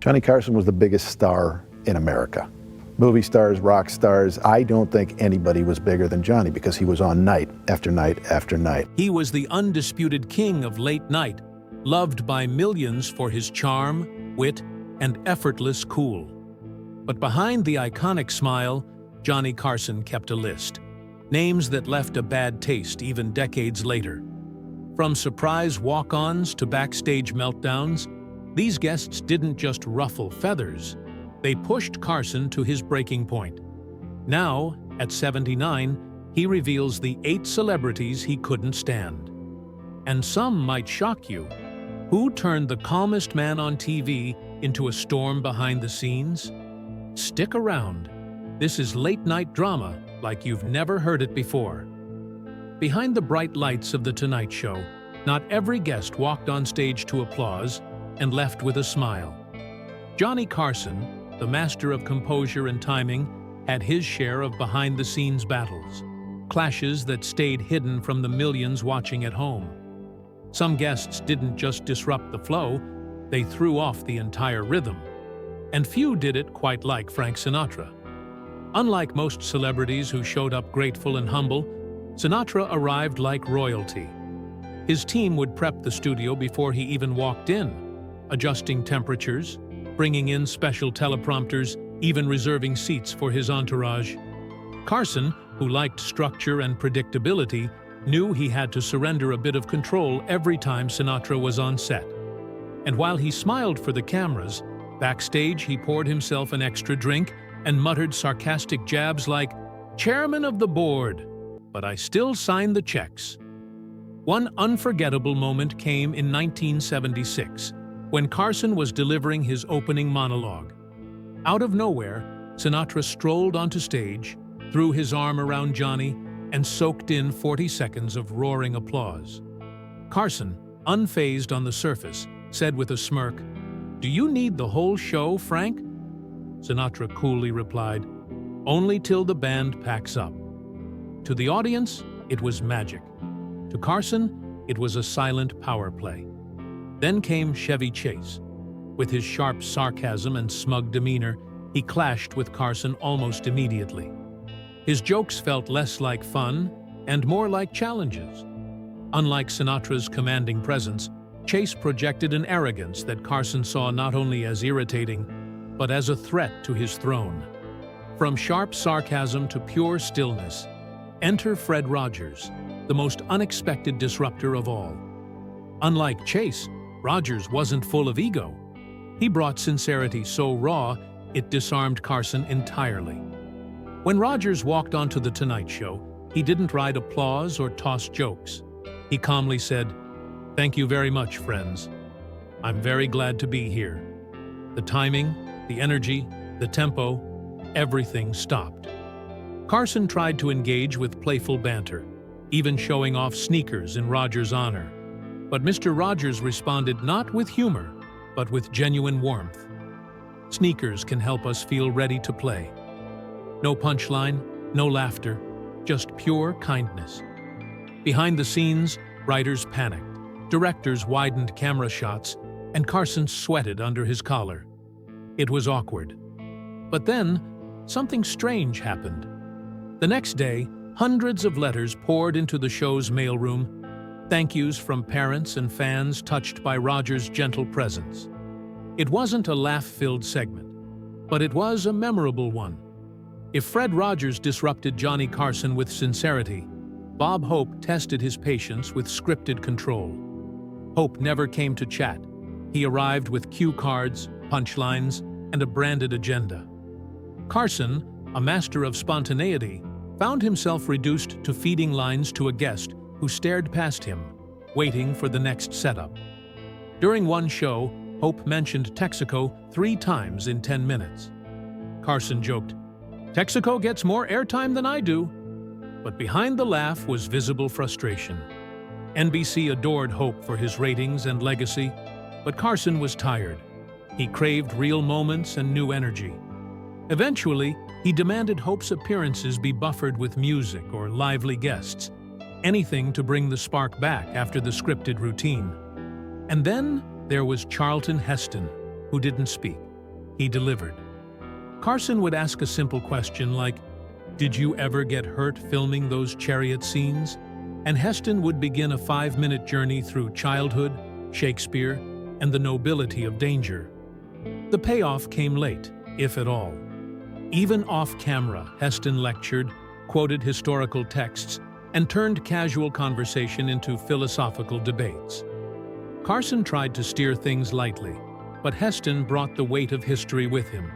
Johnny Carson was the biggest star in America. Movie stars, rock stars, I don't think anybody was bigger than Johnny because he was on night after night after night. He was the undisputed king of late night, loved by millions for his charm, wit, and effortless cool. But behind the iconic smile, Johnny Carson kept a list. Names that left a bad taste even decades later. From surprise walk-ons to backstage meltdowns, these guests didn't just ruffle feathers, they pushed Carson to his breaking point. Now, at 79, he reveals the 8 celebrities he couldn't stand. And some might shock you. Who turned the calmest man on TV into a storm behind the scenes? Stick around. This is late-night drama like you've never heard it before. Behind the bright lights of The Tonight Show, not every guest walked on stage to applause and left with a smile. Johnny Carson, the master of composure and timing, had his share of behind-the-scenes battles, clashes that stayed hidden from the millions watching at home. Some guests didn't just disrupt the flow, they threw off the entire rhythm. And few did it quite like Frank Sinatra. Unlike most celebrities who showed up grateful and humble, Sinatra arrived like royalty. His team would prep the studio before he even walked in, adjusting temperatures, bringing in special teleprompters, even reserving seats for his entourage. Carson, who liked structure and predictability, knew he had to surrender a bit of control every time Sinatra was on set. And while he smiled for the cameras, backstage he poured himself an extra drink and muttered sarcastic jabs like, "Chairman of the board, but I still sign the checks." One unforgettable moment came in 1976, when Carson was delivering his opening monologue. Out of nowhere, Sinatra strolled onto stage, threw his arm around Johnny, and soaked in 40 seconds of roaring applause. Carson, unfazed on the surface, said with a smirk, "Do you need the whole show, Frank?" Sinatra coolly replied, "Only till the band packs up." To the audience, it was magic. To Carson, it was a silent power play. Then came Chevy Chase. With his sharp sarcasm and smug demeanor, he clashed with Carson almost immediately. His jokes felt less like fun and more like challenges. Unlike Sinatra's commanding presence, Chase projected an arrogance that Carson saw not only as irritating, but as a threat to his throne. From sharp sarcasm to pure stillness, enter Fred Rogers, the most unexpected disruptor of all. Unlike Chase, Rogers wasn't full of ego. He brought sincerity so raw, it disarmed Carson entirely. When Rogers walked onto The Tonight Show, he didn't ride applause or toss jokes. He calmly said, "Thank you very much, friends. I'm very glad to be here." The timing, the energy, the tempo, everything stopped. Carson tried to engage with playful banter, even showing off sneakers in Rogers' honor. But Mr. Rogers responded not with humor, but with genuine warmth. Sneakers can help us feel ready to play. No punchline, no laughter, just pure kindness. Behind the scenes, writers panicked, directors widened camera shots, and Carson sweated under his collar. It was awkward. But then, something strange happened. The next day, hundreds of letters poured into the show's mailroom, thank yous from parents and fans touched by Rogers' gentle presence. It wasn't a laugh-filled segment, but it was a memorable one. If Fred Rogers disrupted Johnny Carson with sincerity, Bob Hope tested his patience with scripted control. Hope never came to chat. He arrived with cue cards, punchlines, and a branded agenda. Carson, a master of spontaneity, found himself reduced to feeding lines to a guest who stared past him, waiting for the next setup. During one show, Hope mentioned Texaco 3 times in 10 minutes. Carson joked, "Texaco gets more airtime than I do." But behind the laugh was visible frustration. NBC adored Hope for his ratings and legacy, but Carson was tired. He craved real moments and new energy. Eventually, he demanded Hope's appearances be buffered with music or lively guests, anything to bring the spark back after the scripted routine. And then there was Charlton Heston, who didn't speak. he delivered. Carson would ask a simple question like, "Did you ever get hurt filming those chariot scenes?" And Heston would begin a 5-minute journey through childhood, Shakespeare, and the nobility of danger. The payoff came late, if at all. Even off-camera, Heston lectured, quoted historical texts, and turned casual conversation into philosophical debates. Carson tried to steer things lightly, but Heston brought the weight of history with him.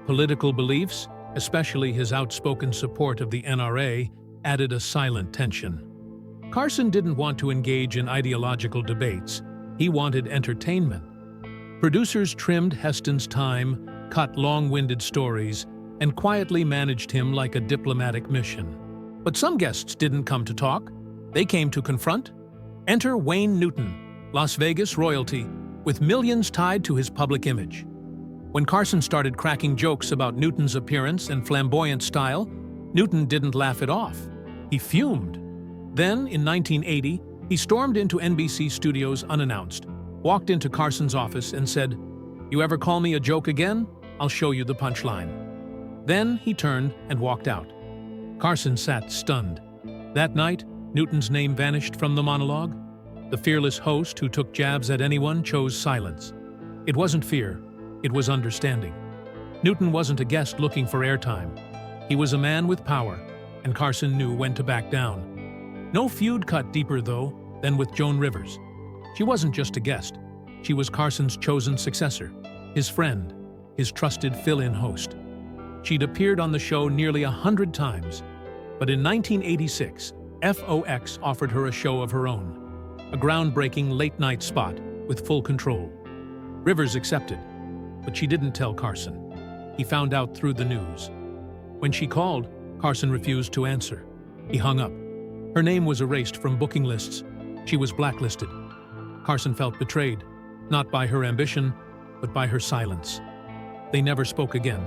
Political beliefs, especially his outspoken support of the NRA, added a silent tension. Carson didn't want to engage in ideological debates. He wanted entertainment. Producers trimmed Heston's time, cut long-winded stories, and quietly managed him like a diplomatic mission. But some guests didn't come to talk. They came to confront. Enter Wayne Newton, Las Vegas royalty, with millions tied to his public image. When Carson started cracking jokes about Newton's appearance and flamboyant style, Newton didn't laugh it off. He fumed. Then, in 1980, he stormed into NBC studios unannounced, walked into Carson's office and said, "You ever call me a joke again? I'll show you the punchline." Then he turned and walked out. Carson sat stunned. That night, Newton's name vanished from the monologue. The fearless host who took jabs at anyone chose silence. It wasn't fear, it was understanding. Newton wasn't a guest looking for airtime. He was a man with power, and Carson knew when to back down. No feud cut deeper, though, than with Joan Rivers. She wasn't just a guest. She was Carson's chosen successor, his friend, his trusted fill-in host. She'd appeared on the show nearly 100 times, but in 1986, FOX offered her a show of her own, a groundbreaking late-night spot with full control. Rivers accepted, but she didn't tell Carson. He found out through the news. When she called, Carson refused to answer. He hung up. Her name was erased from booking lists. She was blacklisted. Carson felt betrayed, not by her ambition, but by her silence. They never spoke again.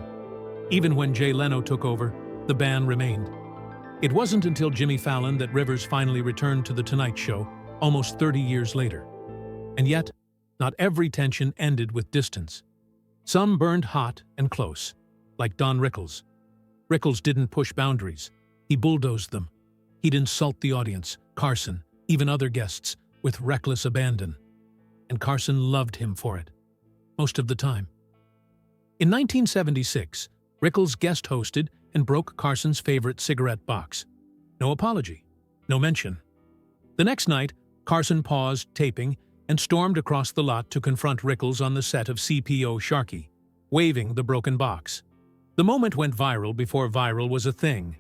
Even when Jay Leno took over, the ban remained. It wasn't until Jimmy Fallon that Rivers finally returned to The Tonight Show, almost 30 years later. And yet, not every tension ended with distance. Some burned hot and close, like Don Rickles. Rickles didn't push boundaries. He bulldozed them. He'd insult the audience, Carson, even other guests, with reckless abandon. And Carson loved him for it, most of the time. In 1976, Rickles guest hosted and broke Carson's favorite cigarette box. No apology, no mention. The next night, Carson paused taping and stormed across the lot to confront Rickles on the set of CPO Sharkey, waving the broken box. The moment went viral before viral was a thing.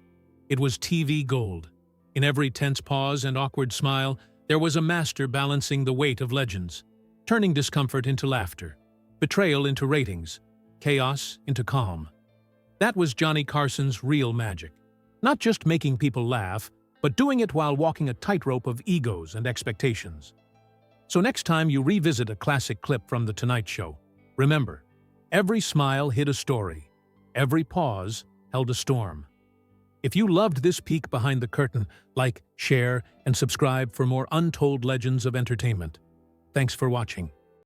It was TV gold. In every tense pause and awkward smile, there was a master balancing the weight of legends, turning discomfort into laughter, betrayal into ratings, chaos into calm. That was Johnny Carson's real magic. Not just making people laugh, but doing it while walking a tightrope of egos and expectations. So next time you revisit a classic clip from The Tonight Show, remember, every smile hid a story, every pause held a storm. If you loved this peek behind the curtain, like, share, and subscribe for more untold legends of entertainment. Thanks for watching.